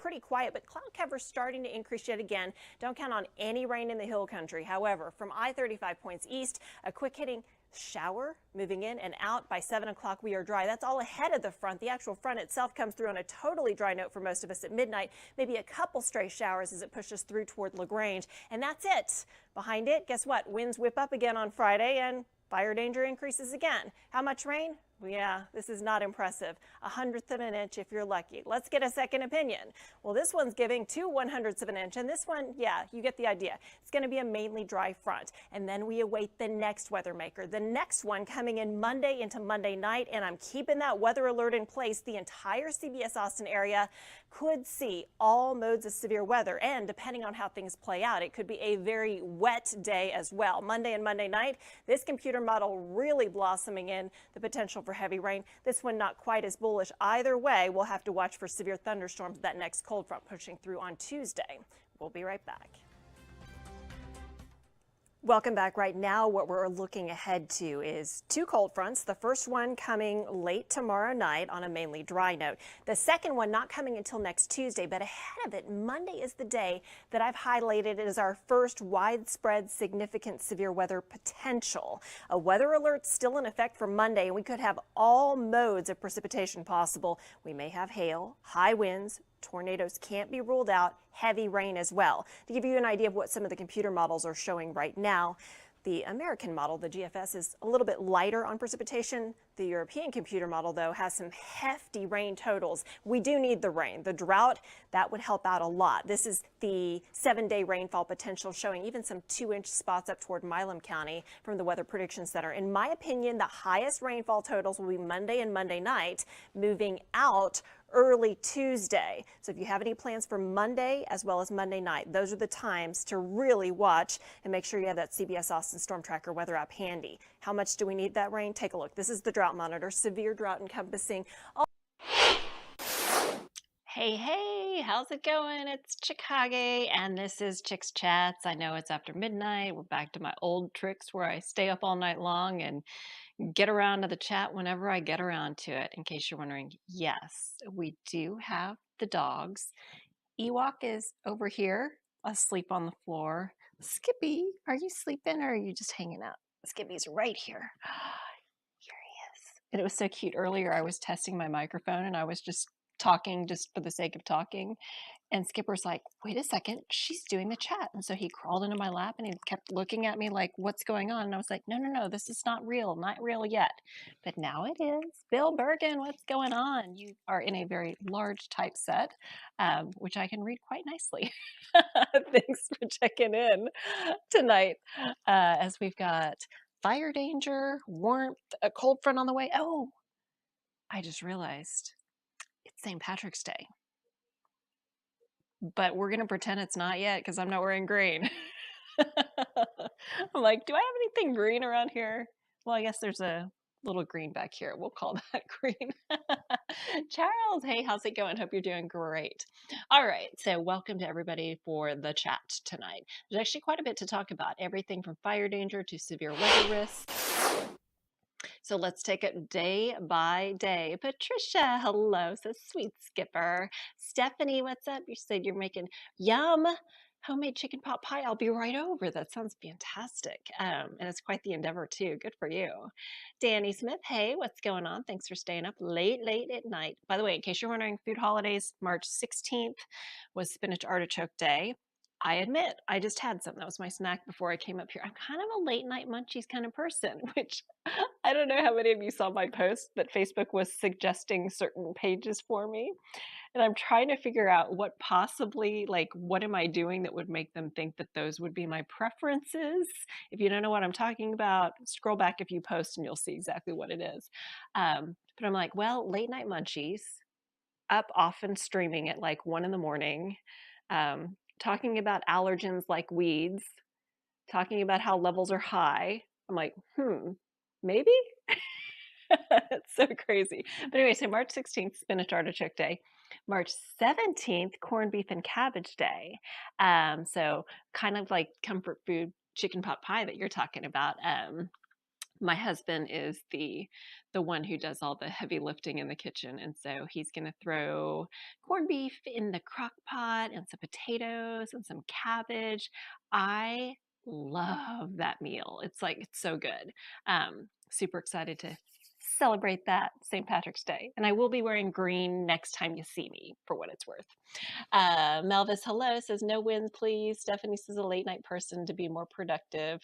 pretty quiet, but cloud cover starting to increase yet again. Don't count on any rain in the hill country. However, from I-35 points east, a quick hitting shower moving in and out. By 7 o'clock we are dry. That's all ahead of the front. The actual front itself comes through on a totally dry note for most of us at midnight. Maybe a couple stray showers as it pushes through toward LaGrange, and that's it. Behind it, guess what? Winds whip up again on Friday and fire danger increases again. How much rain? Yeah, this is not impressive. 1/100 of an inch if you're lucky. Let's get a second opinion. Well, this one's giving 2/100 of an inch, and this one, yeah, you get the idea. It's going to be a mainly dry front. And then we await the next weather maker. The next one coming in Monday into Monday night, and I'm keeping that weather alert in place. The entire CBS Austin area could see all modes of severe weather, and depending on how things play out, it could be a very wet day as well. Monday and Monday night, this computer model really blossoming in the potential for heavy rain. This one not quite as bullish. Either way, we'll have to watch for severe thunderstorms, that next cold front pushing through on Tuesday. We'll be right back. Welcome back. Right now, what we're looking ahead to is two cold fronts. The first one coming late tomorrow night on a mainly dry note. The second one not coming until next Tuesday, but ahead of it, Monday is the day that I've highlighted as our first widespread significant severe weather potential. A weather alert still in effect for Monday, and we could have all modes of precipitation possible. We may have hail, high winds, tornadoes can't be ruled out, heavy rain as well. To give you an idea of what some of the computer models are showing right now, the American model, the GFS, is a little bit lighter on precipitation. The European computer model, though, has some hefty rain totals. We do need the rain. The drought, that would help out a lot. This is the 7-day rainfall potential, showing even some 2-inch spots up toward Milam County from the Weather Prediction Center. In my opinion, the highest rainfall totals will be Monday and Monday night, moving out early Tuesday. So if you have any plans for Monday as well as Monday night, those are the times to really watch and make sure you have that CBS Austin Storm Tracker weather app handy. How much do we need that rain? Take a look. This is the drought monitor. Severe drought encompassing all. Hey, how's it going? It's Chicago, and this is Chick's Chats. I know it's after midnight. We're back to my old tricks where I stay up all night long and get around to the chat whenever I get around to it. In case you're wondering, yes, we do have the dogs. Ewok is over here, asleep on the floor. Skippy, are you sleeping or are you just hanging out? Skippy's right here. Here he is. And it was so cute. Earlier, I was testing my microphone and I was just talking just for the sake of talking. And Skipper's like, wait a second, she's doing the chat. And so he crawled into my lap and he kept looking at me like, what's going on? And I was like, no, this is not real yet. But now it is. Bill Bergen, what's going on? You are in a very large typeset, which I can read quite nicely. Thanks for checking in tonight as we've got fire danger, warmth, a cold front on the way. Oh, I just realized it's St. Patrick's Day. But we're going to pretend it's not yet because I'm not wearing green. I'm like, do I have anything green around here? Well, I guess there's a little green back here. We'll call that green. Charles, hey, how's it going? Hope you're doing great. All right, so welcome to everybody for the chat tonight. There's actually quite a bit to talk about, everything from fire danger to severe weather risks. So let's take it day by day. Patricia, hello, so sweet Skipper. Stephanie, what's up? You said you're making yum homemade chicken pot pie. I'll be right over. That sounds fantastic. And it's quite the endeavor too. Good for you. Danny Smith, hey, what's going on? Thanks for staying up late at night. By the way, in case you're wondering, food holidays, March 16th was spinach artichoke day. I admit, I just had some. That was my snack before I came up here. I'm kind of a late night munchies kind of person, which I don't know how many of you saw my post that Facebook was suggesting certain pages for me. And I'm trying to figure out what possibly, like, what am I doing that would make them think that those would be my preferences? If you don't know what I'm talking about, scroll back a few posts and you'll see exactly what it is. But I'm like, well, late night munchies, up often streaming at like 1 in the morning, talking about allergens like weeds, talking about how levels are high. I'm like, maybe? It's so crazy. But anyway, so March 16th, spinach artichoke day. March 17th, corned beef and cabbage day. So kind of like comfort food chicken pot pie that you're talking about. My husband is the one who does all the heavy lifting in the kitchen, and so he's going to throw corned beef in the crock pot and some potatoes and some cabbage. I love that meal. It's so good. Super excited to celebrate that St. Patrick's Day. And I will be wearing green next time you see me, for what it's worth. Melvis, hello, says no win, please. Stephanie says a late night person to be more productive.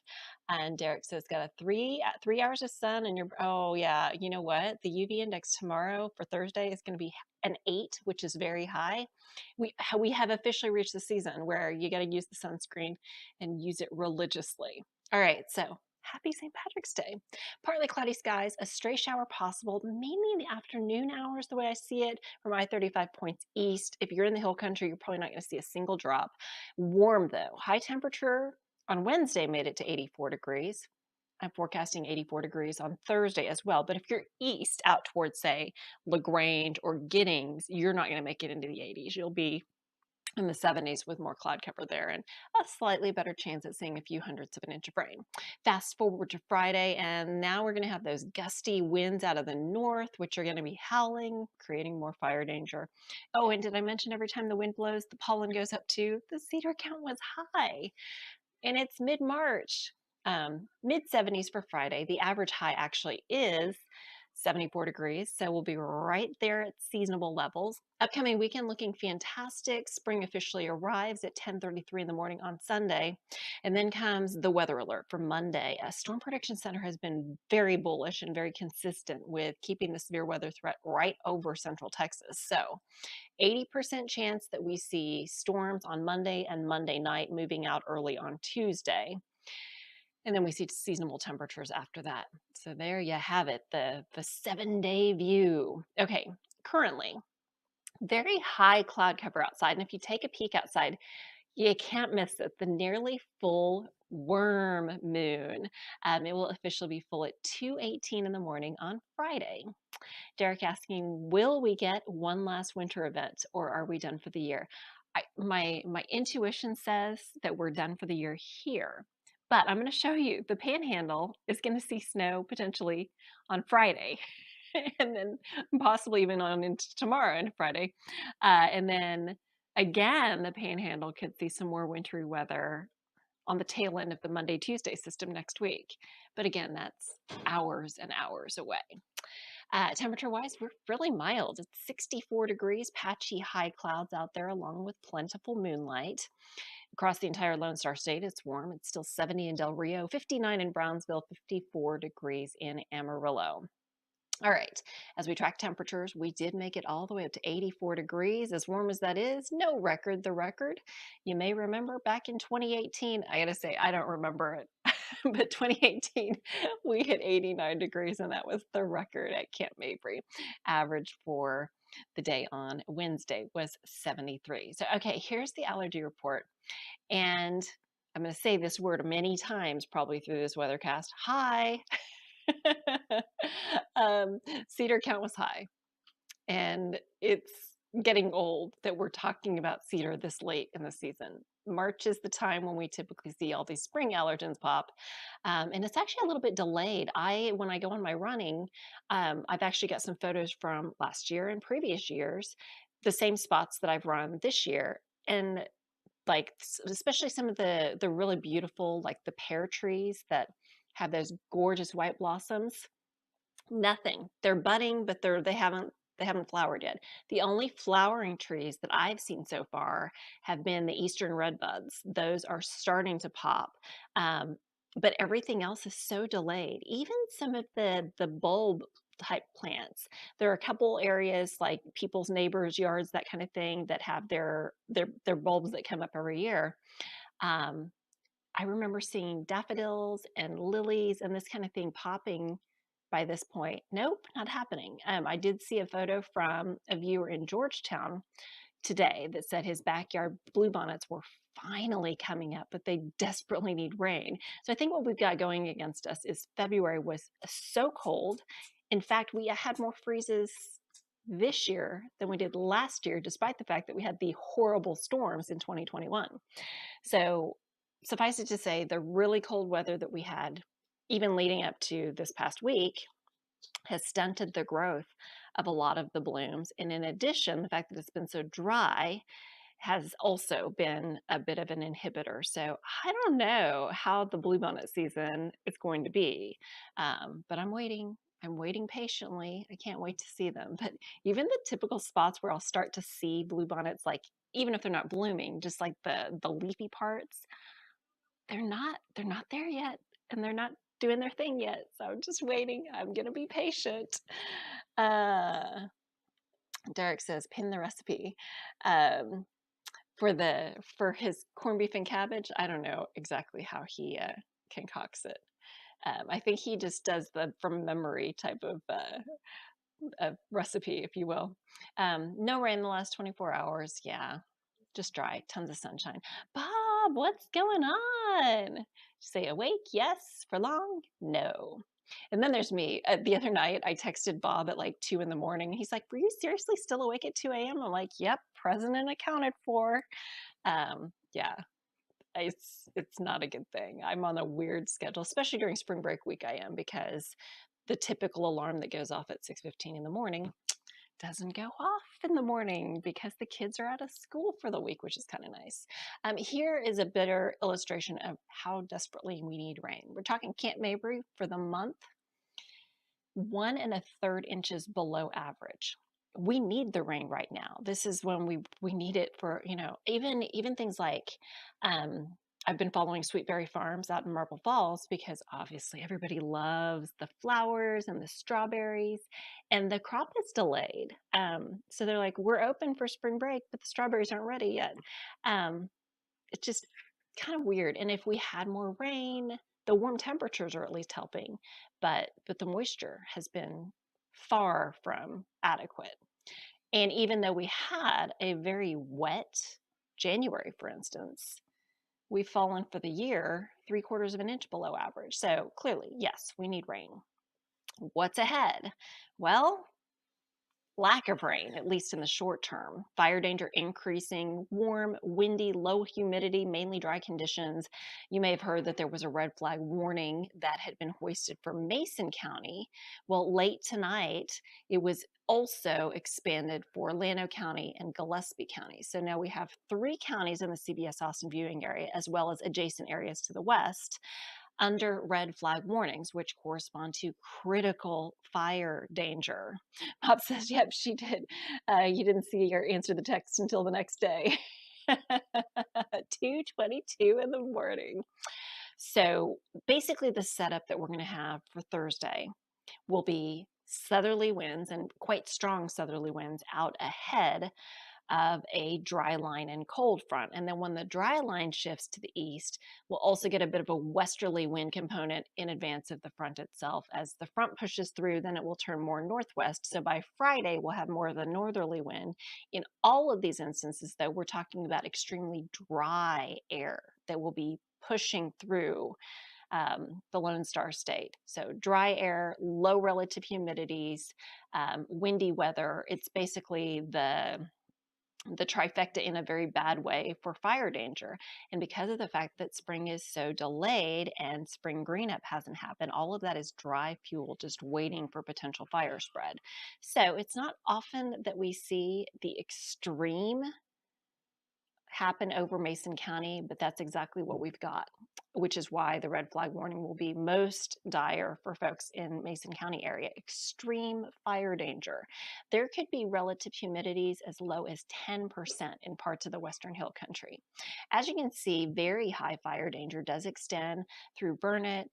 And Derek says got a 3 hours of sun and you're, oh yeah, you know what? The UV index tomorrow for Thursday is going to be an 8, which is very high. We have officially reached the season where you got to use the sunscreen and use it religiously. All right, so happy St. Patrick's Day. Partly cloudy skies, a stray shower possible, mainly in the afternoon hours, the way I see it, from I-35 points east. If you're in the hill country, you're probably not going to see a single drop. Warm, though. High temperature on Wednesday made it to 84 degrees. I'm forecasting 84 degrees on Thursday as well. But if you're east out towards, say, LaGrange or Giddings, you're not going to make it into the 80s. You'll be in the 70s with more cloud cover there and a slightly better chance at seeing a few hundredths of an inch of rain. Fast forward to Friday, and now we're going to have those gusty winds out of the north, which are going to be howling, creating more fire danger. Oh, and did I mention every time the wind blows, the pollen goes up too? The cedar count was high, and it's mid-March. Mid 70s for Friday. The average high actually is 74 degrees, so we'll be right there at seasonable levels. Upcoming weekend looking fantastic. Spring officially arrives at 10:33 in the morning on Sunday. And then comes the weather alert for Monday. A Storm Prediction Center has been very bullish and very consistent with keeping the severe weather threat right over central Texas. So 80% chance that we see storms on Monday and Monday night, moving out early on Tuesday. And then we see seasonable temperatures after that. So there you have it, the 7-day view. Okay, currently, very high cloud cover outside. And if you take a peek outside, you can't miss it. The nearly full worm moon. It will officially be full at 2:18 in the morning on Friday. Derek asking, will we get one last winter event or are we done for the year? My intuition says that we're done for the year here. But I'm going to show you the Panhandle is going to see snow potentially on Friday, and then possibly even on into tomorrow and Friday. And then again, the Panhandle could see some more wintry weather on the tail end of the Monday, Tuesday system next week. But again, that's hours and hours away. Temperature-wise, we're really mild. It's 64 degrees, patchy high clouds out there along with plentiful moonlight. Across the entire Lone Star State, it's warm. It's still 70 in Del Rio, 59 in Brownsville, 54 degrees in Amarillo. All right, as we track temperatures, we did make it all the way up to 84 degrees. As warm as that is, no record the record. You may remember back in 2018, I gotta say, I don't remember it, but 2018, we hit 89 degrees, and that was the record at Camp Mabry. Average for the day on Wednesday was 73. So, okay, here's the allergy report. And I'm going to say this word many times probably through this weathercast. Hi. Cedar count was high. And it's getting old that we're talking about cedar this late in the season. March is the time when we typically see all these spring allergens pop. And it's actually a little bit delayed. When I go on my running, I've actually got some photos from last year and previous years, the same spots that I've run this year. And like especially some of the really beautiful, like the pear trees that have those gorgeous white blossoms, nothing. They're budding, but they haven't flowered yet. The only flowering trees that I've seen so far have been the eastern redbuds. Those are starting to pop. But everything else is so delayed. Even some of the bulb type plants. There are a couple areas like people's neighbors' yards, that kind of thing, that have their bulbs that come up every year. Um, I remember seeing daffodils and lilies and this kind of thing popping by this point. Nope, not happening. I did see a photo from a viewer in Georgetown today that said his backyard bluebonnets were finally coming up, but they desperately need rain. So I think what we've got going against us is February was so cold. In fact, we had more freezes this year than we did last year, despite the fact that we had the horrible storms in 2021. So suffice it to say, the really cold weather that we had even leading up to this past week, has stunted the growth of a lot of the blooms. And in addition, the fact that it's been so dry has also been a bit of an inhibitor. So I don't know how the bluebonnet season is going to be, but I'm waiting. I'm waiting patiently. I can't wait to see them. But even the typical spots where I'll start to see bluebonnets, like even if they're not blooming, just like the leafy parts, they're not there yet, and they're not doing their thing yet. So I'm just waiting. I'm gonna be patient. Uh, Derek says, pin the recipe. Um, for his corned beef and cabbage. I don't know exactly how he concocts it. I think he just does the from memory type of recipe, if you will. No rain in the last 24 hours. Yeah, just dry, tons of sunshine. Bob, what's going on? Say awake? Yes. For long? No. And then there's me. The other night, I texted Bob at like 2 in the morning. He's like, "Were you seriously still awake at 2 a.m.?" I'm like, "Yep, present and accounted for." Yeah, it's not a good thing. I'm on a weird schedule, especially during spring break week. I am, because the typical alarm that goes off at 6:15 in the morning doesn't go off in the morning because the kids are out of school for the week, which is kind of nice. Here is a better illustration of how desperately we need rain. We're talking Camp Mabry for the month, 1 1/3 inches below average. We need the rain right now. This is when we need it for, even things like, um, I've been following Sweet Berry Farms out in Marble Falls because obviously everybody loves the flowers and the strawberries, and the crop is delayed. So they're like, we're open for spring break, but the strawberries aren't ready yet. Um, it's just kind of weird. And if we had more rain, the warm temperatures are at least helping, but the moisture has been far from adequate. And even though we had a very wet January, for instance, we've fallen for the year 3/4 of an inch below average. So clearly, yes, we need rain. What's ahead? Well, lack of rain, at least in the short term. Fire danger increasing, warm, windy, low humidity, mainly dry conditions. You may have heard that there was a red flag warning that had been hoisted for Mason County. Well, late tonight, it was also expanded for Llano County and Gillespie County. So now we have 3 counties in the CBS Austin viewing area, as well as adjacent areas to the west, under red flag warnings, which correspond to critical fire danger. Bob says, yep, she did. You didn't see or answer the text until the next day. 2:22 in the morning. So basically the setup that we're going to have for Thursday will be southerly winds, and quite strong southerly winds, out ahead of a dry line and cold front. And then when the dry line shifts to the east, we'll also get a bit of a westerly wind component in advance of the front itself. As the front pushes through, then it will turn more northwest. So by Friday, we'll have more of the northerly wind. In all of these instances, though, we're talking about extremely dry air that will be pushing through the Lone Star State. So dry air, low relative humidities, windy weather. It's basically the trifecta in a very bad way for fire danger. And because of the fact that spring is so delayed and spring greenup hasn't happened, all of that is dry fuel just waiting for potential fire spread. So it's not often that we see the extreme happen over Mason County, but that's exactly what we've got, which is why the red flag warning will be most dire for folks in Mason County area. Extreme fire danger. There could be relative humidities as low as 10% in parts of the Western Hill Country. As you can see, very high fire danger does extend through Burnett,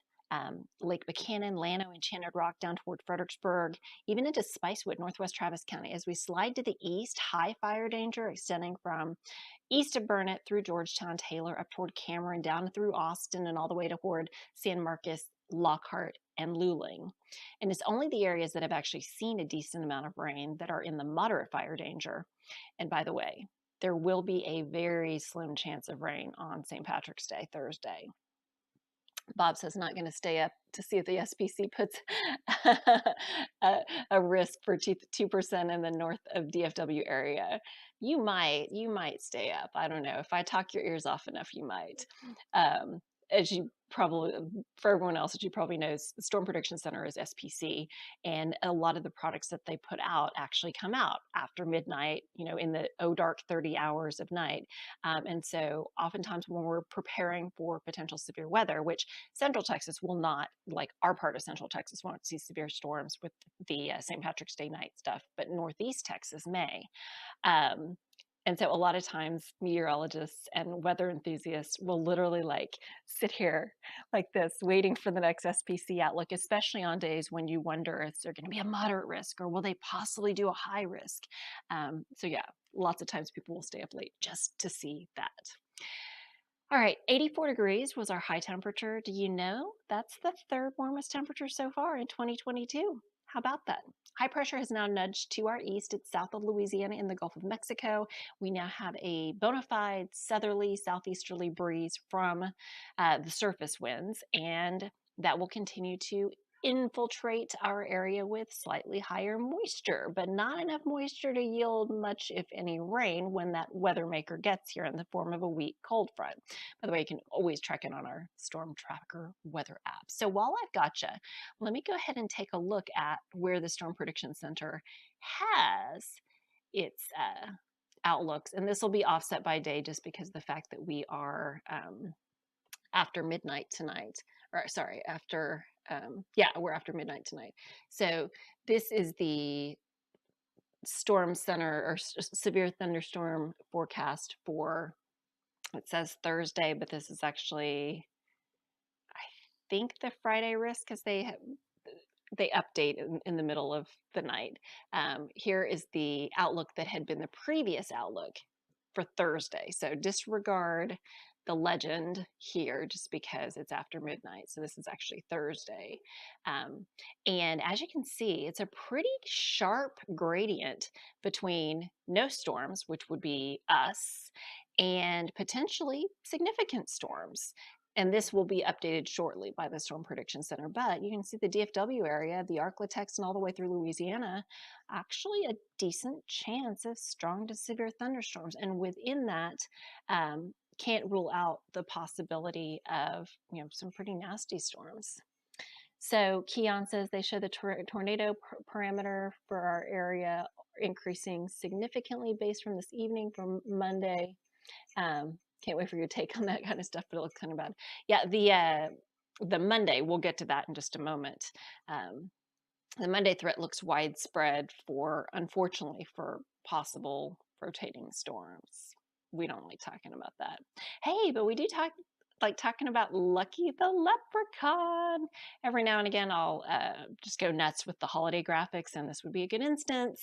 Lake Buchanan, Llano, Enchanted Rock down toward Fredericksburg, even into Spicewood, Northwest Travis County. As we slide to the east, high fire danger extending from east of Burnett through Georgetown, Taylor, up toward Cameron, down through Austin, and all the way toward San Marcos, Lockhart, and Luling. And it's only the areas that have actually seen a decent amount of rain that are in the moderate fire danger. And by the way, there will be a very slim chance of rain on St. Patrick's Day, Thursday. Bob says not going to stay up to see if the SPC puts a risk for 2% in the north of DFW area. You might stay up. I don't know. If I talk your ears off enough, you might. as you probably, for everyone else, as you probably knows, the Storm Prediction Center is SPC, and a lot of the products that they put out actually come out after midnight, in the dark 30 hours of night. And so oftentimes when we're preparing for potential severe weather, which Central Texas will not, like our part of Central Texas won't see severe storms with the St. Patrick's Day night stuff, but Northeast Texas may. Um, and so a lot of times meteorologists and weather enthusiasts will literally like sit here like this, waiting for the next SPC outlook, especially on days when you wonder if they're going to be a moderate risk or will they possibly do a high risk. So yeah, lots of times people will stay up late just to see that. All right, 84 degrees was our high temperature. Do you know that's the third warmest temperature so far in 2022? How about that? High pressure has now nudged to our east. It's south of Louisiana in the Gulf of Mexico. We now have a bona fide southerly, southeasterly breeze from the surface winds, and that will continue to infiltrate our area with slightly higher moisture, but not enough moisture to yield much, if any, rain when that weather maker gets here in the form of a weak cold front. By the way, you can always check in on our Storm Tracker weather app. So while I've got you, let me go ahead and take a look at where the Storm Prediction Center has its outlooks. And this will be offset by day just because of the fact that we are after midnight tonight, or sorry, we're after midnight tonight. So this is the storm center or severe thunderstorm forecast for, it says Thursday, but this is actually, I think, the Friday risk, because they update in the middle of the night. Here is the outlook that had been the previous outlook for Thursday. So disregard the legend here just because it's after midnight. So this is actually Thursday. And as you can see, it's a pretty sharp gradient between no storms, which would be us, and potentially significant storms. And this will be updated shortly by the Storm Prediction Center. But you can see the DFW area, the Arklatex, and all the way through Louisiana, actually a decent chance of strong to severe thunderstorms. And within that, can't rule out the possibility of some pretty nasty storms. So Keon says they show the tornado parameter for our area increasing significantly based from this evening from Monday. Can't wait for your take on that kind of stuff, but it looks kind of bad. Yeah, the Monday, we'll get to that in just a moment. The Monday threat looks widespread unfortunately, for possible rotating storms. We don't like talking about that. Hey, but we do like talking about Lucky the Leprechaun. Every now and again, I'll just go nuts with the holiday graphics, and this would be a good instance.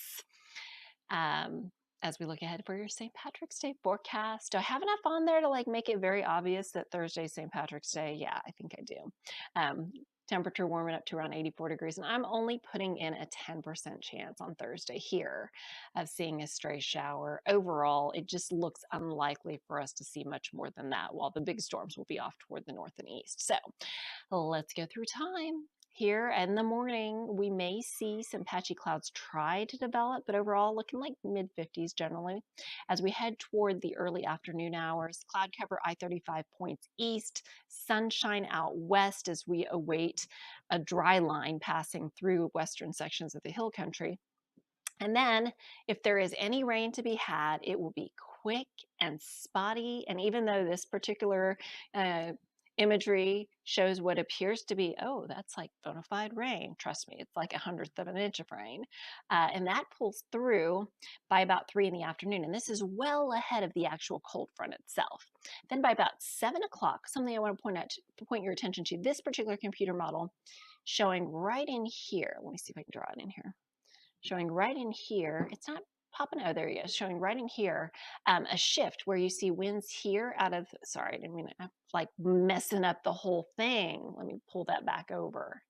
As we look ahead for your St. Patrick's Day forecast. Do I have enough on there to like make it very obvious that Thursday is St. Patrick's Day? Yeah, I think I do. Temperature warming up to around 84 degrees, and I'm only putting in a 10% chance on Thursday here of seeing a stray shower. Overall, it just looks unlikely for us to see much more than that, while the big storms will be off toward the north and east. So let's go through time. Here in the morning, we may see some patchy clouds try to develop, but overall looking like mid-50s generally. As we head toward the early afternoon hours, cloud cover I-35 points east, sunshine out west as we await a dry line passing through western sections of the hill country. And then if there is any rain to be had, it will be quick and spotty. And even though this particular imagery shows what appears to be, oh, that's like bona fide rain. Trust me, it's like 1/100 of an inch of rain. And that pulls through by about 3 in the afternoon. And this is well ahead of the actual cold front itself. Then by about 7 o'clock, something I want to point your attention to, this particular computer model showing right in here. Let me see if I can draw it in here. Showing right in here, it's not popping, oh, there he is, showing right in here, a shift where you see winds here out of, sorry, I didn't mean to, like messing up the whole thing. Let me pull that back over.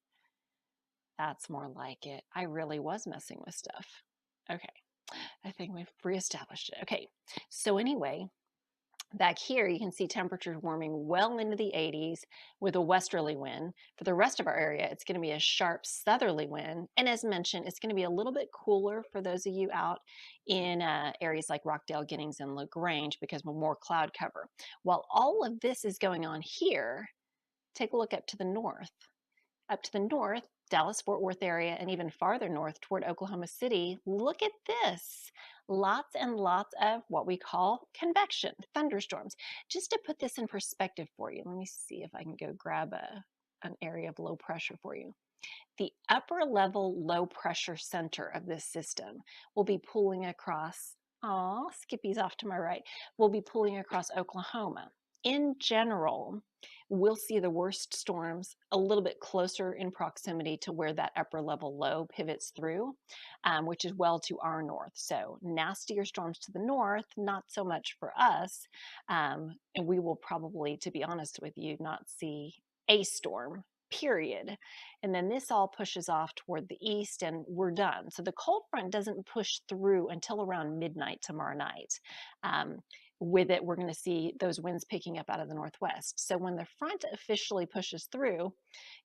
That's more like it. I really was messing with stuff. Okay, I think we've reestablished it. Okay, so anyway, back here, you can see temperatures warming well into the 80s with a westerly wind. For the rest of our area, it's going to be a sharp southerly wind. And as mentioned, it's going to be a little bit cooler for those of you out in areas like Rockdale, Giddings, and LaGrange because of more cloud cover. While all of this is going on here, take a look up to the north. Up to the north, Dallas-Fort Worth area, and even farther north toward Oklahoma City, look at this. Lots and lots of what we call convection, thunderstorms. Just to put this in perspective for you, let me see if I can go grab an area of low pressure for you. The upper level low pressure center of this system will be pulling across, Skippy's off to my right, will be pulling across Oklahoma. In general, we'll see the worst storms a little bit closer in proximity to where that upper level low pivots through, which is well to our north. So nastier storms to the north, not so much for us. And we will probably, to be honest with you, not see a storm, period. And then this all pushes off toward the east and we're done. So the cold front doesn't push through until around midnight tomorrow night. With it, we're going to see those winds picking up out of the northwest. So when the front officially pushes through,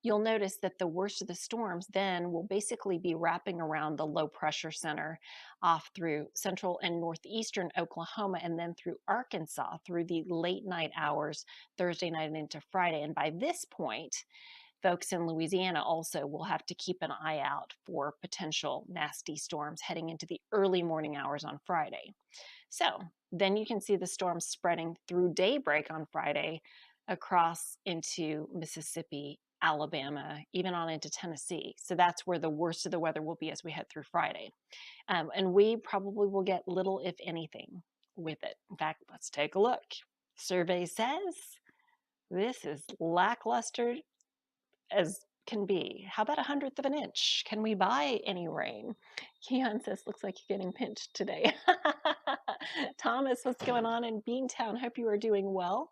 you'll notice that the worst of the storms then will basically be wrapping around the low pressure center off through central and northeastern Oklahoma and then through Arkansas through the late night hours, Thursday night and into Friday. And by this point, folks in Louisiana also will have to keep an eye out for potential nasty storms heading into the early morning hours on Friday. So then you can see the storms spreading through daybreak on Friday across into Mississippi, Alabama, even on into Tennessee. So that's where the worst of the weather will be as we head through Friday. And we probably will get little, if anything, with it. In fact, let's take a look. Survey says this is lackluster as can be. How about 1/100 of an inch? Can we buy any rain? Keon says, looks like you're getting pinched today. Thomas, what's going on in Beantown? Hope you are doing well.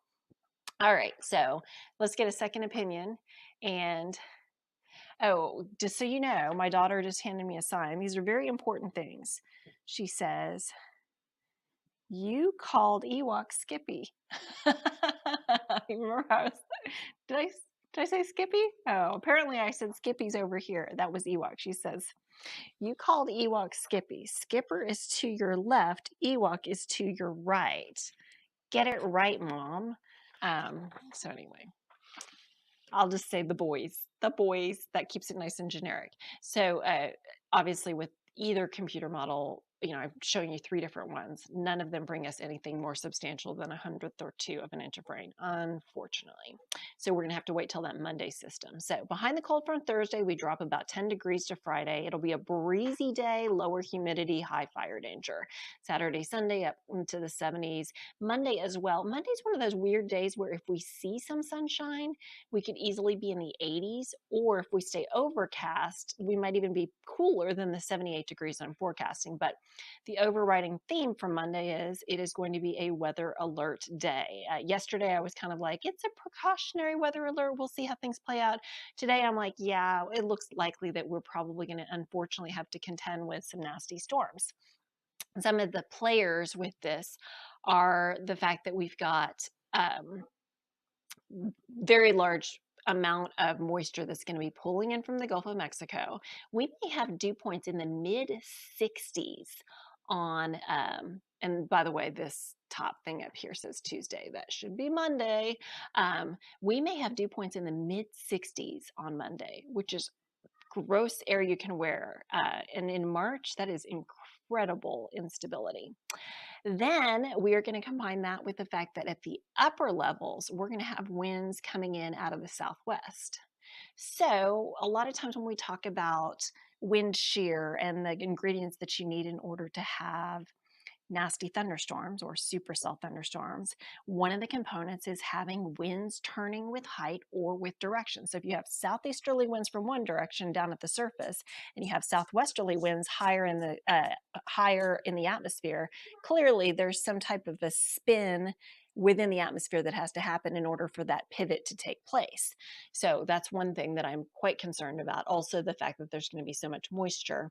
All right, so let's get a second opinion. And oh, just so you know, my daughter just handed me a sign. These are very important things. She says, you called Ewok Skippy. Remember I was, did I say Skippy? Oh, apparently I said Skippy's over here. That was Ewok. She says, you called Ewok Skippy. Skipper is to your left. Ewok is to your right. Get it right, Mom. So anyway, I'll just say the boys. The boys. That keeps it nice and generic. So obviously with either computer model, I'm showing you 3 different ones. None of them bring us anything more substantial than 1/100 or 2 of an inch of rain, unfortunately. So we're going to have to wait till that Monday system. So behind the cold front Thursday, we drop about 10 degrees to Friday. It'll be a breezy day, lower humidity, high fire danger. Saturday, Sunday up into the 70s. Monday as well. Monday's one of those weird days where if we see some sunshine, we could easily be in the 80s, or if we stay overcast, we might even be cooler than the 78 degrees I'm forecasting. But the overriding theme for Monday is it is going to be a weather alert day. Yesterday, I was kind of like, it's a precautionary weather alert. We'll see how things play out. Today, I'm like, yeah, it looks likely that we're probably going to unfortunately have to contend with some nasty storms. Some of the players with this are the fact that we've got very large amount of moisture that's going to be pulling in from the Gulf of Mexico. We may have dew points in the mid 60s on, and by the way, this top thing up here says Tuesday. That should be Monday. We may have dew points in the mid 60s on Monday, which is gross air you can wear. And in March, that is incredible instability. Then we are going to combine that with the fact that at the upper levels, we're going to have winds coming in out of the southwest. So a lot of times when we talk about wind shear and the ingredients that you need in order to have nasty thunderstorms or supercell thunderstorms, one of the components is having winds turning with height or with direction. So if you have southeasterly winds from one direction down at the surface, and you have southwesterly winds higher in the atmosphere, clearly there's some type of a spin within the atmosphere that has to happen in order for that pivot to take place. So that's one thing that I'm quite concerned about. Also, the fact that there's going to be so much moisture.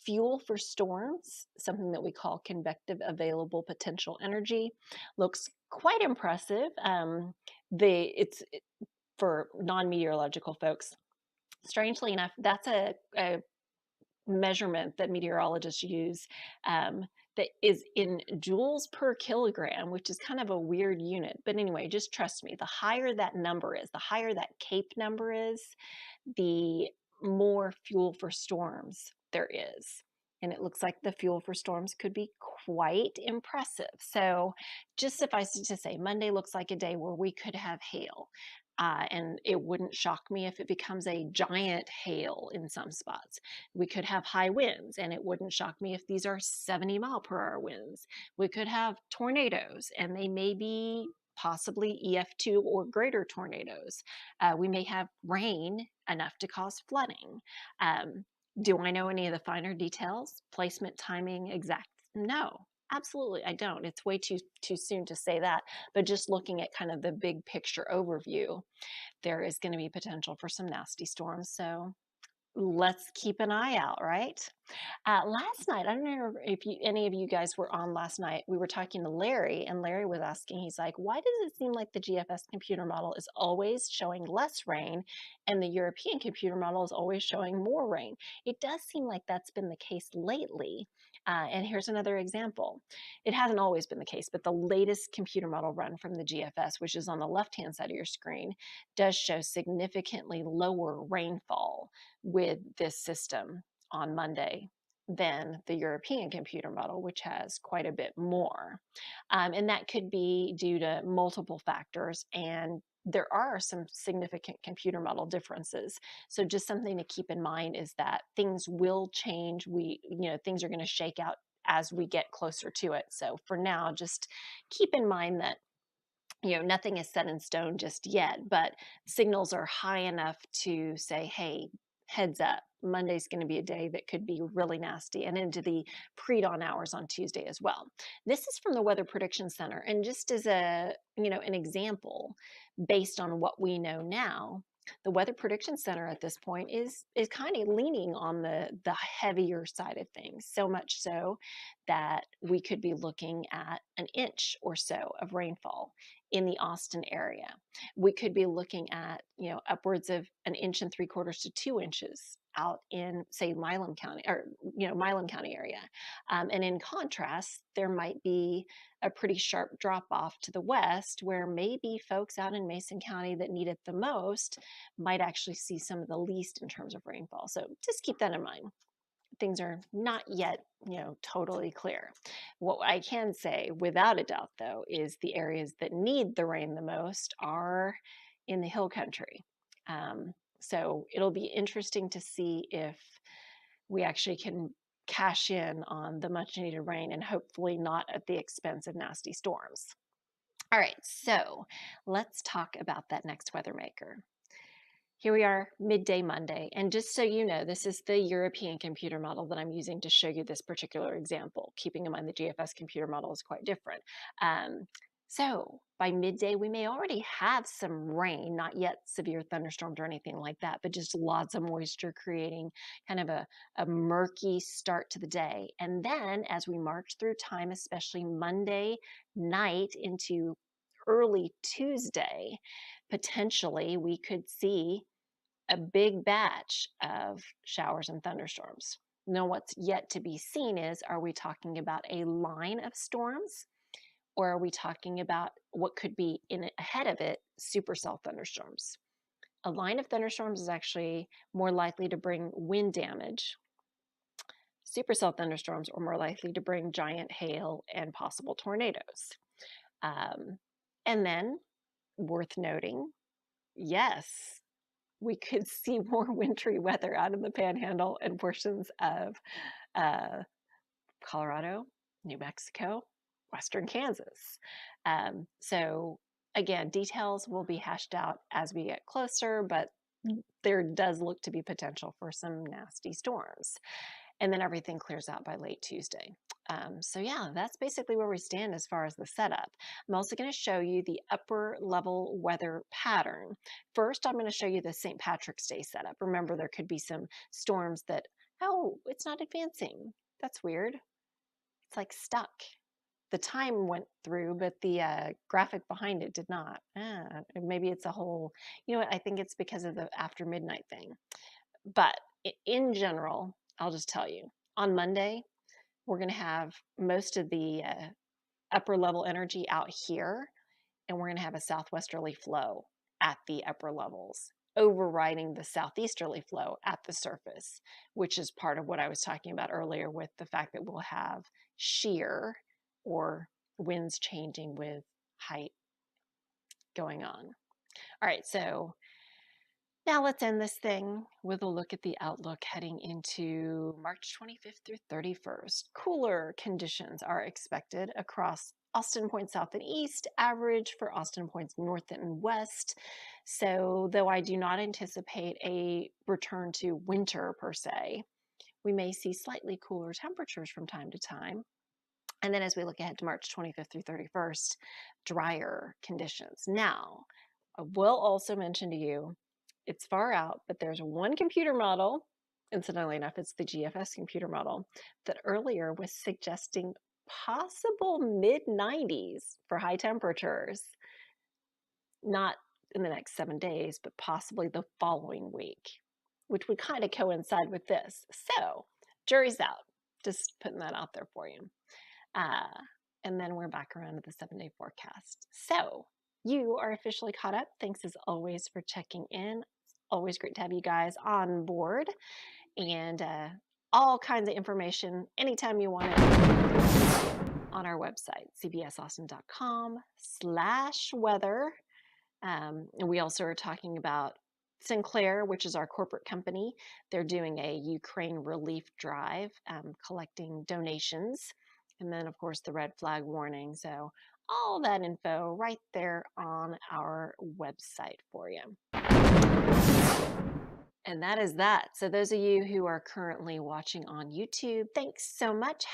Fuel for storms, something that we call convective available potential energy, looks quite impressive. It's for non-meteorological folks. Strangely enough, that's a measurement that meteorologists use that is in joules per kilogram, which is kind of a weird unit. But anyway, just trust me, the higher that number is, the higher that CAPE number is, the more fuel for storms there is. And it looks like the fuel for storms could be quite impressive. So just suffice it to say, Monday looks like a day where we could have hail. And it wouldn't shock me if it becomes a giant hail in some spots. We could have high winds, and it wouldn't shock me if these are 70-mile-per-hour winds. We could have tornadoes, and they may be possibly EF2 or greater tornadoes. We may have rain enough to cause flooding. Do I know any of the finer details? Placement, timing, exact? No, absolutely I don't. It's way too soon to say that. But just looking at kind of the big picture overview, there is going to be potential for some nasty storms. So let's keep an eye out, right? Last night, I don't know if any of you guys were on last night. We were talking to Larry, and Larry was asking, he's like, why does it seem like the GFS computer model is always showing less rain and the European computer model is always showing more rain? It does seem like that's been the case lately. And here's another example. It hasn't always been the case, but the latest computer model run from the GFS, which is on the left-hand side of your screen, does show significantly lower rainfall with this system on Monday than the European computer model, which has quite a bit more. And that could be due to multiple factors, and there are some significant computer model differences. So just something to keep in mind is that things will change. Things are going to shake out as we get closer to it. So for now, just keep in mind that nothing is set in stone just yet, but signals are high enough to say, hey, heads up, Monday's going to be a day that could be really nasty, and into the pre-dawn hours on Tuesday as well. This is from the Weather Prediction Center, and just as an example, based on what we know now, the Weather Prediction Center at this point is kind of leaning on the heavier side of things, so much so that we could be looking at an inch or so of rainfall in the Austin area. We could be looking at, upwards of 1.75 to 2 inches out in, say, Milam County, or, Milam County area. And in contrast, there might be a pretty sharp drop off to the west where maybe folks out in Mason County that need it the most might actually see some of the least in terms of rainfall. So just keep that in mind. Things are not yet, totally clear. What I can say without a doubt, though, is the areas that need the rain the most are in the hill country. So it'll be interesting to see if we actually can cash in on the much needed rain, and hopefully not at the expense of nasty storms. All right, so let's talk about that next weather maker. Here we are, midday Monday, and just so you know, this is the European computer model that I'm using to show you this particular example, keeping in mind the GFS computer model is quite different. So by midday, we may already have some rain, not yet severe thunderstorms or anything like that, but just lots of moisture creating kind of a murky start to the day. And then as we march through time, especially Monday night into early Tuesday, potentially we could see a big batch of showers and thunderstorms. Now, what's yet to be seen is, are we talking about a line of storms, or are we talking about what could be ahead of it, supercell thunderstorms? A line of thunderstorms is actually more likely to bring wind damage. Supercell thunderstorms are more likely to bring giant hail and possible tornadoes. And then, worth noting, yes, we could see more wintry weather out in the Panhandle and portions of Colorado, New Mexico, western Kansas. So again, details will be hashed out as we get closer, but there does look to be potential for some nasty storms. And then everything clears out by late Tuesday. So yeah, that's basically where we stand as far as the setup. I'm also going to show you the upper level weather pattern. First, I'm going to show you the St. Patrick's Day setup. Remember, there could be some storms that, oh, it's not advancing. That's weird. It's like stuck. The time went through, but the graphic behind it did not. Maybe it's a whole, I think it's because of the after midnight thing. But in general, I'll just tell you, on Monday, we're going to have most of the upper level energy out here, and we're going to have a southwesterly flow at the upper levels, overriding the southeasterly flow at the surface, which is part of what I was talking about earlier with the fact that we'll have shear or winds changing with height going on. All right, so now let's end this thing with a look at the outlook heading into March 25th through 31st. Cooler conditions are expected across Austin points south and east, average for Austin points north and west. So though I do not anticipate a return to winter per se, we may see slightly cooler temperatures from time to time. And then as we look ahead to March 25th through 31st, drier conditions. Now, I will also mention to you, it's far out, but there's one computer model, incidentally enough, it's the GFS computer model, that earlier was suggesting possible mid-90s for high temperatures, not in the next 7 days, but possibly the following week, which would kind of coincide with this. So, jury's out. Just putting that out there for you. And then we're back around to the 7-day forecast. So you are officially caught up. Thanks as always for checking in. It's always great to have you guys on board, and all kinds of information anytime you want it on our website, cbsaustin.com/weather. And we also are talking about Sinclair, which is our corporate company. They're doing a Ukraine relief drive, collecting donations. And then, of course, the red flag warning. So all that info right there on our website for you. And that is that. So those of you who are currently watching on YouTube, thanks so much.